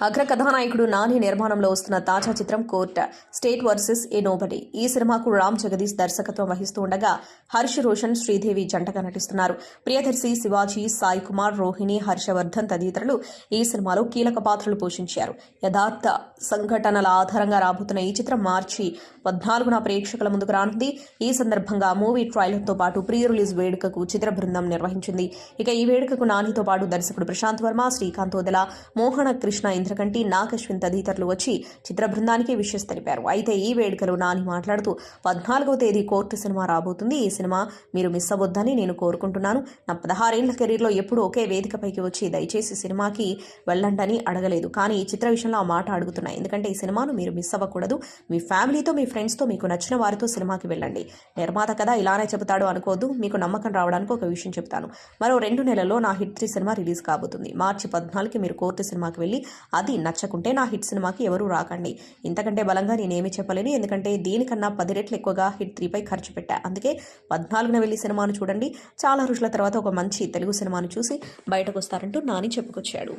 అగ్ర కథానాయకుడు నాని నిర్మాణంలో వస్తున్న తాజా చిత్రం కోర్ట్ స్టేట్ వర్సెస్ ఏ నోబడి. ఈ సినిమాకు రామ్ జగదీష్ దర్శకత్వం వహిస్తూ ఉండగా హర్ష్ రోషన్, శ్రీదేవి జంటగా నటిస్తున్నారు. ప్రియదర్శి, శివాజీ, సాయి కుమార్, రోహిణి, హర్షవర్ధన్ తదితరులు ఈ సినిమాలో కీలక పాత్రలు పోషించారు. యథార్థ సంఘటనల ఆధారంగా రాబోతున్న ఈ చిత్రం మార్చి 14న ప్రేక్షకుల ముందుకు రానుంది. ఈ సందర్భంగా మూవీ ట్రైలర్తో పాటు ప్రీ రిలీజ్ వేడుకకు చిత్ర బృందం నిర్వహించింది. ఇక ఈ వేడుకకు నానితో పాటు దర్శకుడు ప్రశాంత్ వర్మ, శ్రీకాంత్ ఓదెల, మోహన కృష్ణ, ఇంద్రకంటి, నాగశ్విన్ తదితరులు వచ్చి చిత్ర బృందానికి విషెస్ తెలిపారు. అయితే ఈ వేడుకలో నాని మాట్లాడుతూ 14వ తేదీ కోర్టు సినిమా రాబోతుంది. ఈ సినిమా మీరు మిస్ అవ్వొద్దని నేను కోరుకుంటున్నాను. నా 16 ఏళ్ల కెరీర్లో ఎప్పుడూ ఒకే వేదికపైకి వచ్చి దయచేసి సినిమాకి వెళ్ళండని అడగలేదు. కానీ ఈ చిత్ర విషయంలో ఆ మాట అడుగుతున్నా. ఎందుకంటే ఈ సినిమాను మీరు మిస్ అవ్వకూడదు. మీ ఫ్యామిలీతో, మీ ఫ్రెండ్స్తో, మీకు నచ్చిన వారితో సినిమాకి వెళ్ళండి. నిర్మాత కదా ఇలానే చెబుతాడు అనుకోవద్దు. మీకు నమ్మకం రావడానికి ఒక విషయం చెప్తాను. మరో 2 నెలల్లో నా హిట్ 3 సినిమా రిలీజ్ కాబోతుంది. మార్చి 14కి మీరు కోర్టు సినిమాకి వెళ్ళి అది నచ్చకుంటే నా హిట్ సినిమాకి ఎవరూ రాకండి. ఇంతకంటే బలంగా నేనేమీ చెప్పలేను. ఎందుకంటే దీనికన్నా 10 రెట్లు ఎక్కువగా హిట్ 3పై ఖర్చు పెట్టా. అందుకే 14న వెళ్ళి సినిమాను చూడండి. చాలా రోజుల తర్వాత ఒక మంచి తెలుగు సినిమాను చూసి బయటకు వస్తారంటూ నాని చెప్పుకొచ్చాడు.